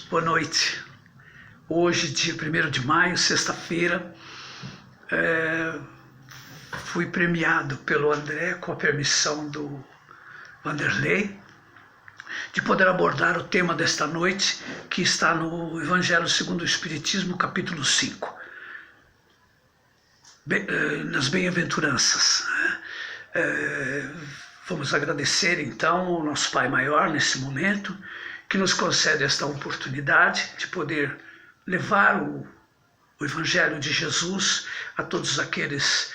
boa noite. Hoje, dia 1º de maio, sexta-feira, fui premiado pelo André, com a permissão do Vanderlei, de poder abordar o tema desta noite, que está no Evangelho segundo o Espiritismo, capítulo 5, nas bem-aventuranças. Vamos agradecer então ao nosso Pai Maior nesse momento, que nos concede esta oportunidade de poder levar o Evangelho de Jesus a todos aqueles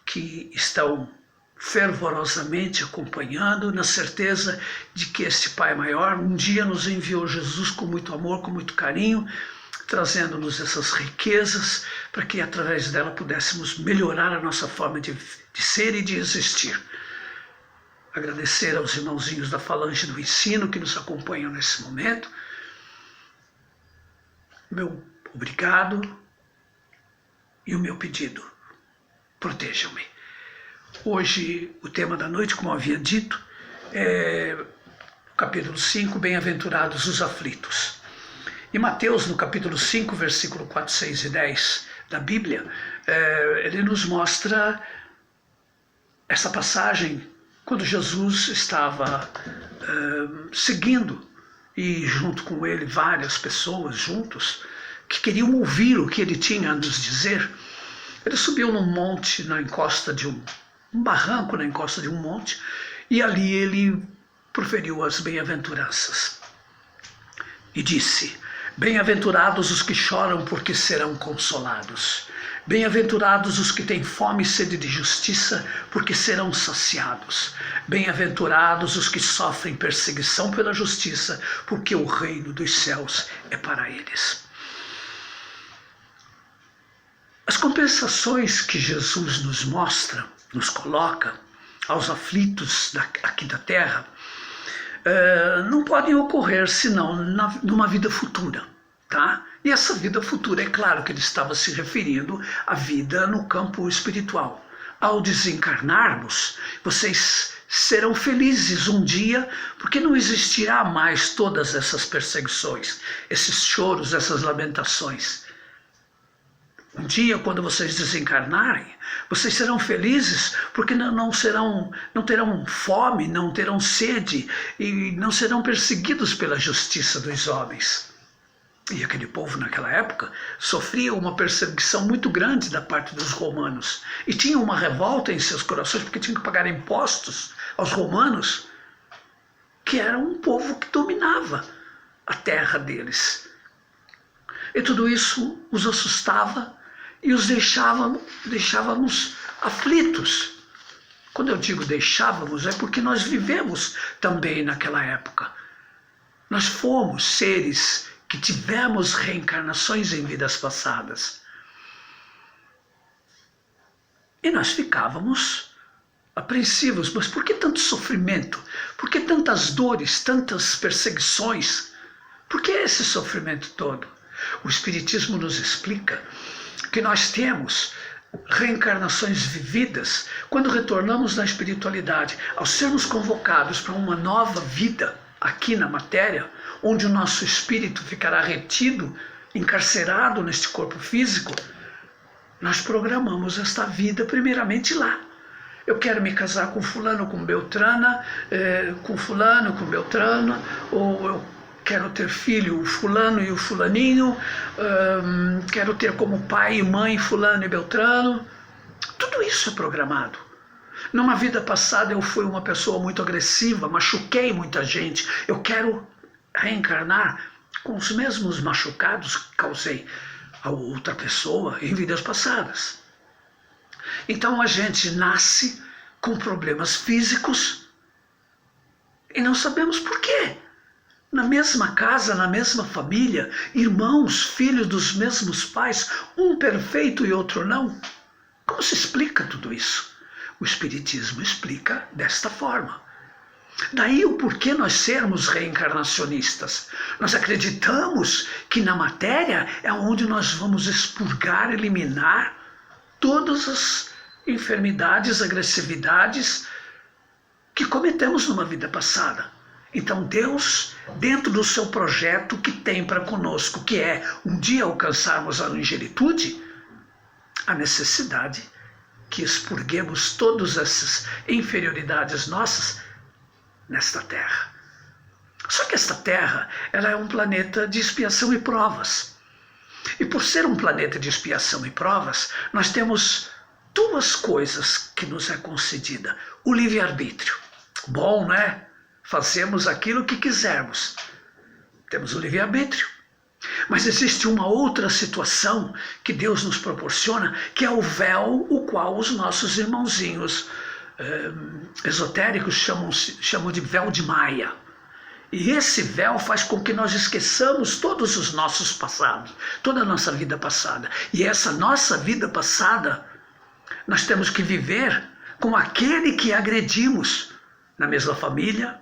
que estão fervorosamente acompanhando, na certeza de que este Pai Maior um dia nos enviou Jesus com muito amor, com muito carinho, trazendo-nos essas riquezas para que através dela pudéssemos melhorar a nossa forma de ser e de existir. Agradecer aos irmãozinhos da Falange do Ensino que nos acompanham nesse momento. Meu obrigado e o meu pedido: protejam-me. Hoje o tema da noite, como eu havia dito, é o capítulo 5, Bem-aventurados os aflitos. Em Mateus, no capítulo 5, versículo 4, 6 e 10 da Bíblia, ele nos mostra essa passagem quando Jesus estava seguindo, e junto com ele várias pessoas juntos, que queriam ouvir o que ele tinha a nos dizer. Ele subiu num monte, na encosta de um barranco, na encosta de um monte, e ali ele proferiu as bem-aventuranças. E disse: bem-aventurados os que choram, porque serão consolados. Bem-aventurados os que têm fome e sede de justiça, porque serão saciados. Bem-aventurados os que sofrem perseguição pela justiça, porque o reino dos céus é para eles. As compensações que Jesus nos mostra, nos coloca aos aflitos aqui da terra, não podem ocorrer senão numa vida futura, tá? E essa vida futura, é claro que ele estava se referindo à vida no campo espiritual. Ao desencarnarmos, vocês serão felizes um dia, porque não existirá mais todas essas perseguições, esses choros, essas lamentações. Um dia, quando vocês desencarnarem, vocês serão felizes porque não terão fome, não terão sede e não serão perseguidos pela justiça dos homens. E aquele povo naquela época sofria uma perseguição muito grande da parte dos romanos e tinha uma revolta em seus corações porque tinham que pagar impostos aos romanos, que era um povo que dominava a terra deles. E tudo isso os assustava e os deixávamos aflitos. Quando eu digo deixávamos, é porque nós vivemos também naquela época. Nós fomos seres que tivemos reencarnações em vidas passadas. E nós ficávamos apreensivos. Mas por que tanto sofrimento? Por que tantas dores, tantas perseguições? Por que esse sofrimento todo? O Espiritismo nos explica que nós temos reencarnações vividas quando retornamos na espiritualidade, ao sermos convocados para uma nova vida aqui na matéria, onde o nosso espírito ficará retido, encarcerado neste corpo físico. Nós programamos esta vida primeiramente lá. Eu quero me casar com fulano, com Beltrana, com fulano, com Beltrana, ou eu quero ter filho, o fulano e o fulaninho, quero ter como pai e mãe fulano e Beltrano. Tudo isso é programado. Numa vida passada eu fui uma pessoa muito agressiva, machuquei muita gente. Eu quero reencarnar com os mesmos machucados que causei a outra pessoa em vidas passadas. Então a gente nasce com problemas físicos e não sabemos por quê. Na mesma casa, na mesma família, irmãos, filhos dos mesmos pais, um perfeito e outro não. Como se explica tudo isso? O Espiritismo explica desta forma. Daí o porquê nós sermos reencarnacionistas. Nós acreditamos que na matéria é onde nós vamos expurgar, eliminar todas as enfermidades, agressividades que cometemos numa vida passada. Então Deus, dentro do seu projeto que tem para conosco, que é um dia alcançarmos a angelitude, a necessidade que expurguemos todas essas inferioridades nossas nesta terra. Só que esta terra, ela é um planeta de expiação e provas. E por ser um planeta de expiação e provas, nós temos duas coisas que nos é concedida. O livre-arbítrio. Bom, né? Fazemos aquilo que quisermos. Temos o livre-arbítrio. Mas existe uma outra situação que Deus nos proporciona, que é o véu, o qual os nossos irmãozinhos esotéricos chamam de véu de Maia. E esse véu faz com que nós esqueçamos todos os nossos passados, toda a nossa vida passada. E essa nossa vida passada, nós temos que viver com aquele que agredimos na mesma família,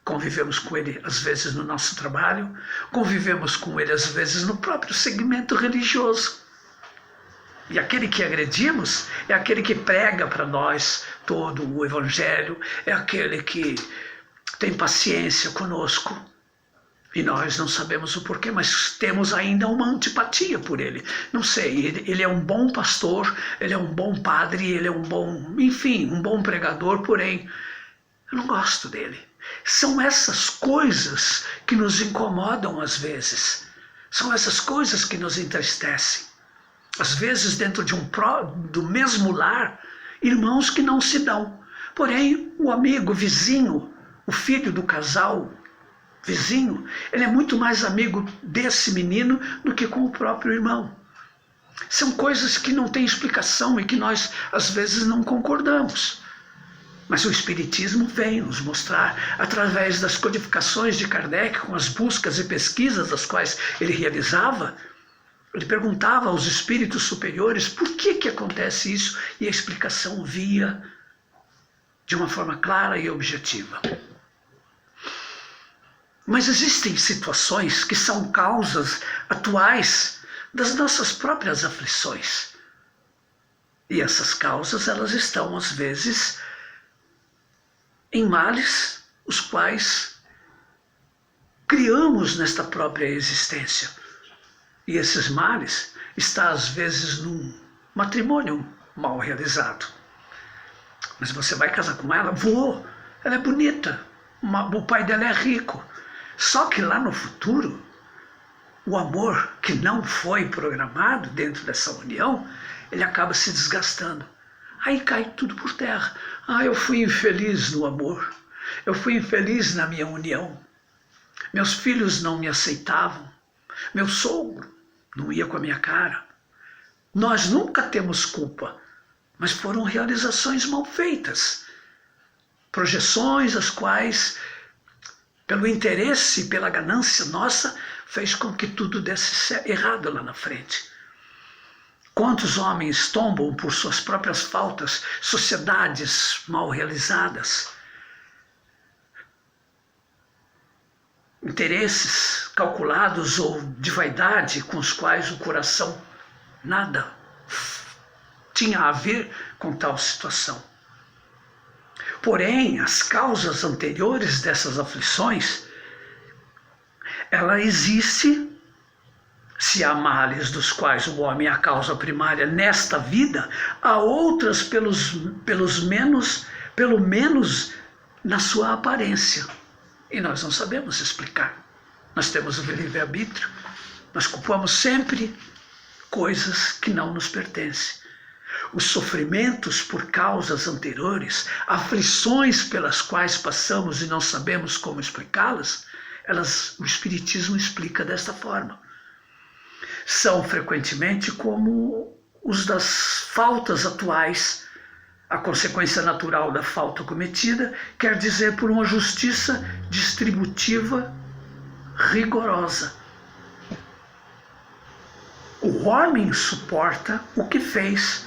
convivemos com ele às vezes no nosso trabalho, convivemos com ele às vezes no próprio segmento religioso. E aquele que agredimos é aquele que prega para nós todo o evangelho, é aquele que tem paciência conosco. E nós não sabemos o porquê, mas temos ainda uma antipatia por ele. Não sei, ele é um bom pastor, ele é um bom padre, ele é um bom pregador, porém, eu não gosto dele. São essas coisas que nos incomodam às vezes. São essas coisas que nos entristecem. Às vezes, dentro do mesmo lar, irmãos que não se dão. Porém, o amigo, o vizinho, o filho do casal, vizinho, ele é muito mais amigo desse menino do que com o próprio irmão. São coisas que não têm explicação e que nós, às vezes, não concordamos. Mas o Espiritismo vem nos mostrar, através das codificações de Kardec, com as buscas e pesquisas das quais ele realizava, ele perguntava aos espíritos superiores por que acontece isso, e a explicação via de uma forma clara e objetiva. Mas existem situações que são causas atuais das nossas próprias aflições. E essas causas, elas estão, às vezes, em males, os quais criamos nesta própria existência. E esses males estão, às vezes, num matrimônio mal realizado. Mas você vai casar com ela? Vou. Ela é bonita. O pai dela é rico. Só que lá no futuro, o amor que não foi programado dentro dessa união, ele acaba se desgastando. Aí cai tudo por terra. Eu fui infeliz no amor. Eu fui infeliz na minha união. Meus filhos não me aceitavam. Meu sogro não ia com a minha cara. Nós nunca temos culpa, mas foram realizações mal feitas. Projeções as quais, pelo interesse e pela ganância nossa, fez com que tudo desse errado lá na frente. Quantos homens tombam por suas próprias faltas, sociedades mal realizadas, interesses calculados ou de vaidade com os quais o coração nada tinha a ver com tal situação. Porém, as causas anteriores dessas aflições, ela existe. Se há males dos quais o homem é a causa primária nesta vida, há outras pelo menos na sua aparência. E nós não sabemos explicar. Nós temos o livre-arbítrio, nós culpamos sempre coisas que não nos pertencem. Os sofrimentos por causas anteriores, aflições pelas quais passamos e não sabemos como explicá-las, o Espiritismo explica desta forma. São frequentemente como os das faltas atuais. A consequência natural da falta cometida quer dizer por uma justiça distributiva rigorosa. O homem suporta o que fez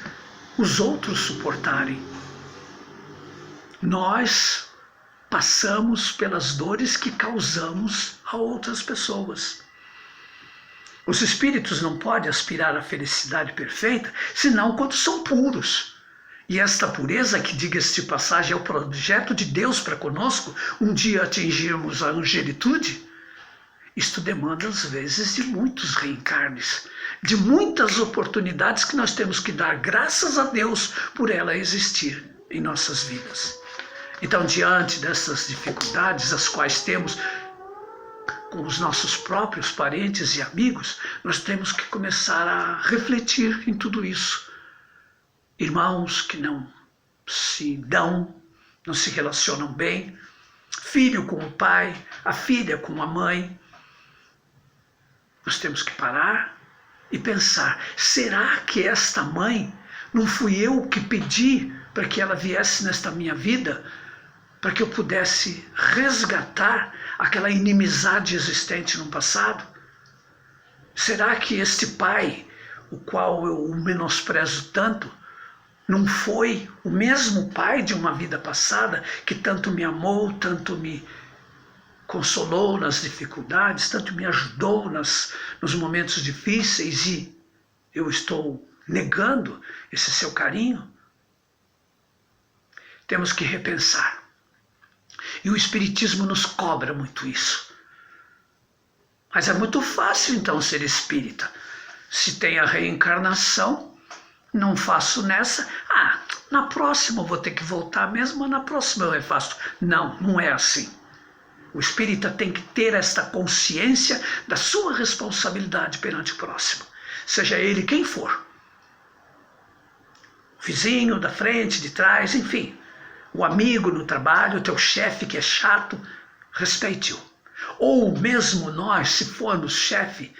os outros suportarem. Nós passamos pelas dores que causamos a outras pessoas. Os espíritos não podem aspirar à felicidade perfeita, senão quando são puros. E esta pureza, que diga-se de passagem, é o projeto de Deus para conosco, um dia atingirmos a angelitude, isto demanda às vezes de muitos reencarnes, de muitas oportunidades que nós temos que dar graças a Deus por ela existir em nossas vidas. Então, diante dessas dificuldades, as quais temos com os nossos próprios parentes e amigos, nós temos que começar a refletir em tudo isso. Irmãos que não se dão, não se relacionam bem, filho com o pai, a filha com a mãe. Nós temos que parar e pensar, será que esta mãe não fui eu que pedi para que ela viesse nesta minha vida, para que eu pudesse resgatar aquela inimizade existente no passado? Será que este pai, o qual eu menosprezo tanto, não foi o mesmo pai de uma vida passada que tanto me amou, tanto me consolou nas dificuldades, tanto me ajudou nos momentos difíceis, e eu estou negando esse seu carinho? Temos que repensar. E o Espiritismo nos cobra muito isso. Mas é muito fácil então ser espírita. Se tem a reencarnação, não faço nessa, na próxima eu vou ter que voltar mesmo, mas na próxima eu refaço. Não, não é assim. O espírita tem que ter esta consciência da sua responsabilidade perante o próximo, seja ele quem for. O vizinho da frente, de trás, enfim. O amigo no trabalho, o teu chefe que é chato, respeite-o. Ou mesmo nós, se formos chefe,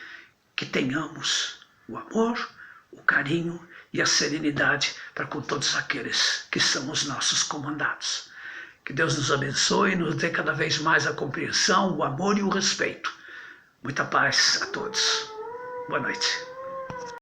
que tenhamos o amor, o carinho e a serenidade para com todos aqueles que são os nossos comandados. Que Deus nos abençoe e nos dê cada vez mais a compreensão, o amor e o respeito. Muita paz a todos. Boa noite.